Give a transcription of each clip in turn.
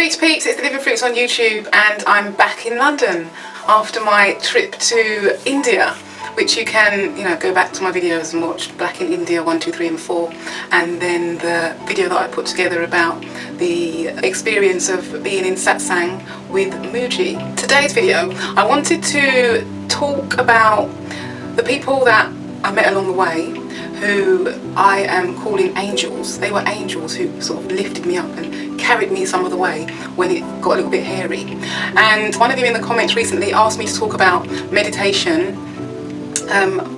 Greet peeps, it's the Living Fruits on YouTube, and I'm back in London after my trip to India, which you can, go back to my videos and watch Black in India 1, 2, 3 and 4, and then the video that I put together about the experience of being in satsang with Mooji. Today's video, I wanted to talk about the people that I met along the way who I am calling angels. They were angels who sort of lifted me up and carried me some of the way when it got a little bit hairy. And one of you in the comments recently asked me to talk about meditation,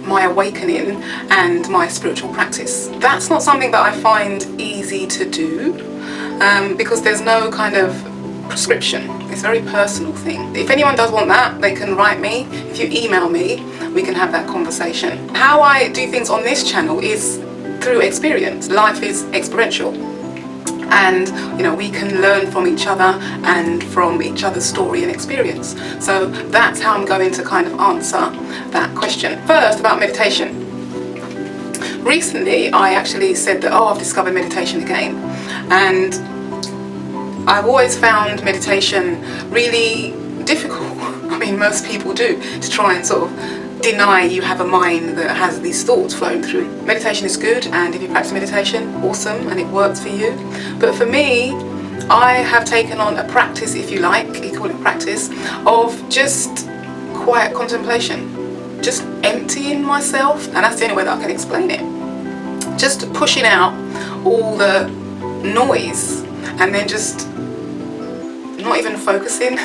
my awakening and my spiritual practice. That's not something that I find easy to do because there's no kind of prescription. It's a very personal thing. If anyone does want that, they can write me. If you email me, we can have that conversation. How I do things on this channel is through experience. Life is experiential, and we can learn from each other and from each other's story and experience. So that's how I'm going to kind of answer that question. First, about meditation. Recently I actually said that I've discovered meditation again, and I've always found meditation really difficult. I mean, most people do, to try and sort of deny you have a mind that has these thoughts flowing through. Meditation is good, and if you practice meditation, awesome, and it works for you. But for me, I have taken on a practice, if you like, you call it practice, of just quiet contemplation. Just emptying myself, and that's the only way that I can explain it. Just pushing out all the noise, and then just not even focusing,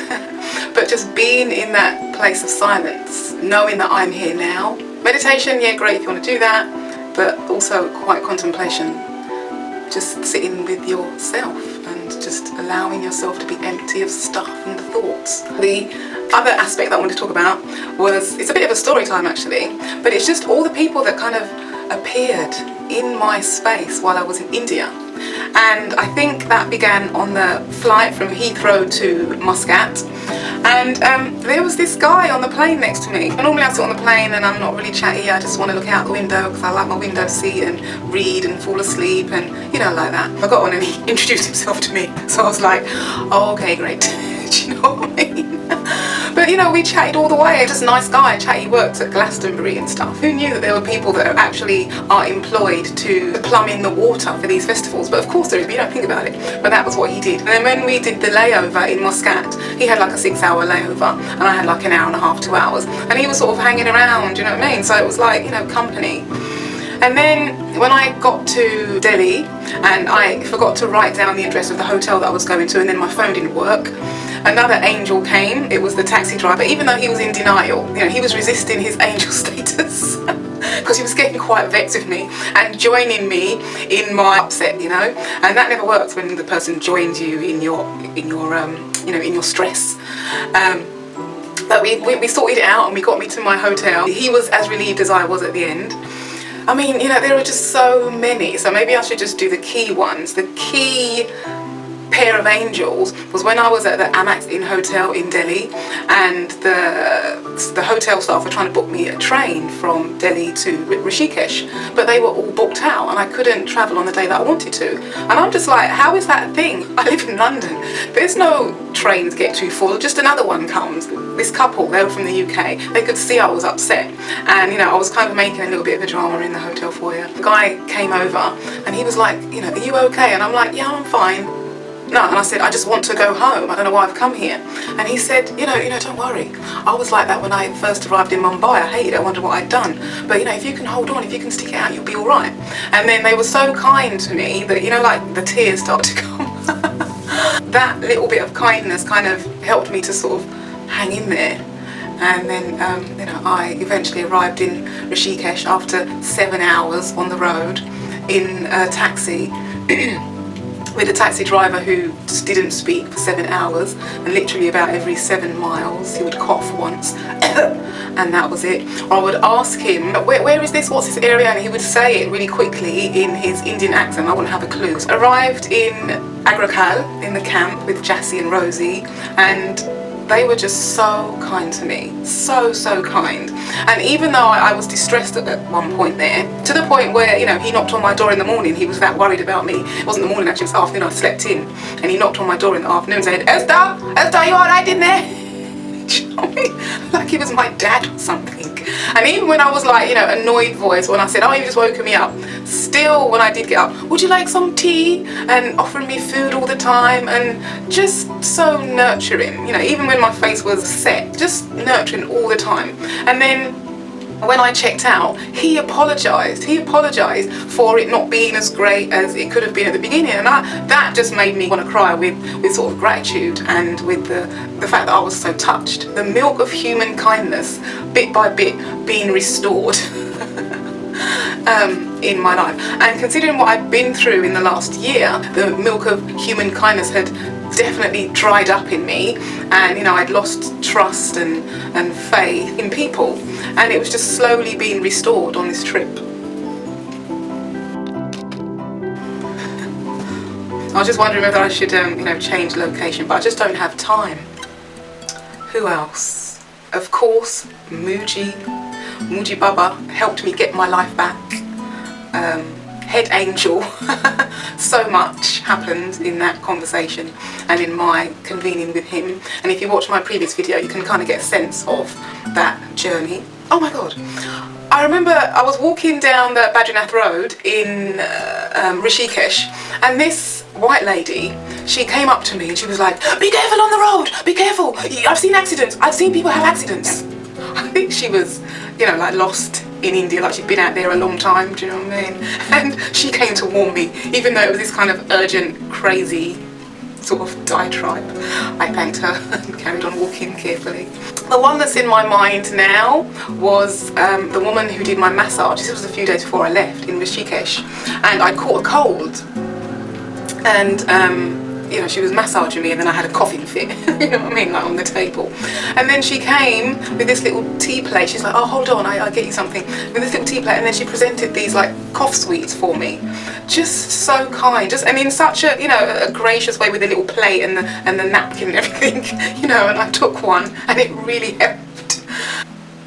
but just being in that place of silence, knowing that I'm here now. Meditation, yeah, great if you want to do that, but also quiet contemplation, just sitting with yourself and just allowing yourself to be empty of stuff and thoughts. The other aspect that I wanted to talk about was, it's a bit of a story time actually, but it's just all the people that kind of appeared in my space while I was in India. And I think that began on the flight from Heathrow to Muscat, and there was this guy on the plane next to me. Normally I sit on the plane and I'm not really chatty, I just want to look out the window because I like my window seat and read and fall asleep and like that. I got on and he introduced himself to me, so I was like, oh, okay, great. Do you know what I mean? But we chatted all the way. Just a nice guy, chatty, works at Glastonbury and stuff. Who knew that there were people that actually are employed to plumb in the water for these festivals? But of course there is, but you don't think about it. But that was what he did. And then when we did the layover in Muscat, he had like a 6-hour layover and I had like an hour and a half, 2 hours. And he was sort of hanging around, you know what I mean? So it was like, company. And then when I got to Delhi and I forgot to write down the address of the hotel that I was going to, and then my phone didn't work, another angel came. It was the taxi driver. Even though he was in denial, he was resisting his angel status because he was getting quite vexed with me and joining me in my upset, and that never works when the person joins you in your stress. But we sorted it out and we got me to my hotel. He was as relieved as I was at the end. I mean, there are just so many, so maybe I should just do the key ones. The key pair of angels was when I was at the Amax Inn Hotel in Delhi, and the hotel staff were trying to book me a train from Delhi to Rishikesh, but they were all booked out and I couldn't travel on the day that I wanted to. And I'm just like, how is that a thing? I live in London. There's no trains get too full, just another one comes. This couple, they were from the UK, they could see I was upset, and I was kind of making a little bit of a drama in the hotel foyer. The guy came over and he was like, are you okay? And I'm like, yeah, I'm fine. No, and I said, I just want to go home. I don't know why I've come here. And he said, don't worry. I was like that when I first arrived in Mumbai. I hated it. I wondered what I'd done. But if you can hold on, if you can stick it out, you'll be all right. And then they were so kind to me that, like the tears started to come. That little bit of kindness kind of helped me to sort of hang in there. And then, I eventually arrived in Rishikesh after 7 hours on the road in a taxi. With a taxi driver who just didn't speak for 7 hours, and literally about every 7 miles he would cough once and that was it. Or I would ask him, where is this, what's this area, and he would say it really quickly in his Indian accent. I wouldn't have a clue. So arrived in Agrakal in the camp with Jassy and Rosie, and they were just so kind to me, so kind. And even though I was distressed at one point there, to the point where, you know, he knocked on my door in the morning. He was that worried about me. It wasn't the morning actually, it was the afternoon. I slept in, and he knocked on my door in the afternoon and said, Esther, you alright in there? Do you know what I mean? Like he was my dad or something. And even when I was like, you know, annoyed voice, when I said, oh, you just woken me up, still when I did get up, would you like some tea? And offering me food all the time, and just so nurturing, you know, even when my face was set, just nurturing all the time. And then when I checked out, he apologised for it not being as great as it could have been at the beginning, and that just made me want to cry with sort of gratitude, and with the fact that I was so touched. The milk of human kindness, bit by bit, being restored in my life. And considering what I've been through in the last year, the milk of human kindness had definitely dried up in me, and you know, I'd lost trust and faith in people, and it was just slowly being restored on this trip. I was just wondering whether I should you know, change location, but I just don't have time. Who else? Of course, Mooji Baba helped me get my life back. Head angel. So much happened in that conversation and in my convening with him, and if you watch my previous video you can kind of get a sense of that journey. Oh my god, I remember I was walking down the Badrinath road in Rishikesh, and this white lady, she came up to me and she was like, be careful on the road, be careful, I've seen accidents, I've seen people have accidents. I think she was, you know, like lost in India, like she'd been out there a long time, do you know what I mean? And she came to warn me, even though it was this kind of urgent, crazy sort of diatribe. I thanked her and carried on walking carefully. The one that's in my mind now was the woman who did my massage. This was a few days before I left in Rishikesh, and I caught a cold, and you know, she was massaging me, and then I had a coughing fit, you know what I mean, like on the table. And then she came with this little tea plate. She's like, oh, hold on, I'll get you something. With this little tea plate, and then she presented these like cough sweets for me. Just so kind, just, and in such a, you know, a gracious way, with a little plate and the napkin and everything, you know, and I took one, and it really helped.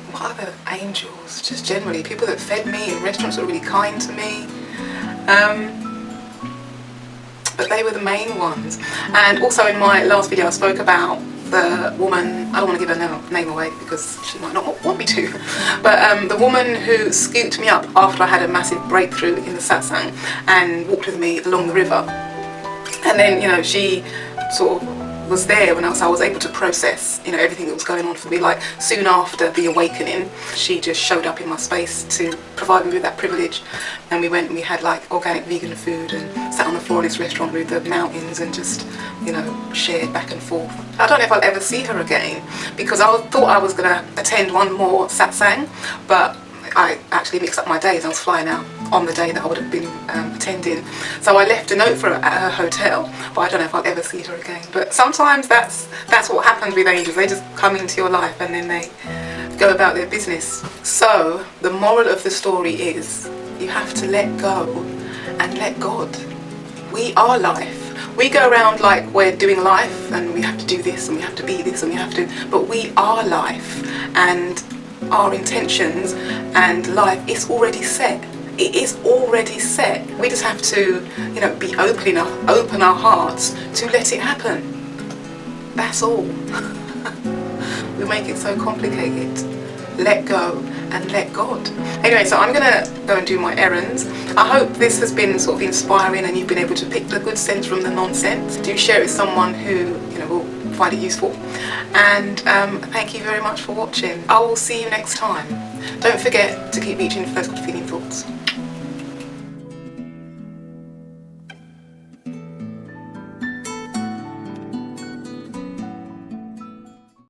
What other angels? Just generally, people that fed me in restaurants were really kind to me. But they were the main ones. And also in my last video I spoke about the woman, I don't want to give her name away because she might not want me to, but the woman who scooped me up after I had a massive breakthrough in the satsang and walked with me along the river. And then, you know, she sort of was there when I was able to process, you know, everything that was going on for me. Like soon after the awakening, she just showed up in my space to provide me with that privilege, and we went and we had like organic vegan food and sat on the floor in this restaurant with the mountains and just, you know, shared back and forth. I don't know if I'll ever see her again, because I thought I was going to attend one more satsang, but I actually mixed up my days. I was flying out on the day that I would have been attending, so I left a note for her at her hotel, but I don't know if I'll ever see her again. But sometimes that's what happens with angels. They just come into your life and then they go about their business. So the moral of the story is, you have to let go and let God. We are life. We go around like we're doing life and we have to do this and we have to be this and we have to, but we are life, and our intentions and life is already set. It is already set. We just have to, you know, be open our hearts to let it happen. That's all. We make it so complicated. Let go and let God. Anyway, so I'm gonna go and do my errands. I hope this has been sort of inspiring and you've been able to pick the good sense from the nonsense. Do share it with someone who, you know, will find it useful. And thank you very much for watching. I will see you next time. Don't forget to keep reaching for those good feeling thoughts.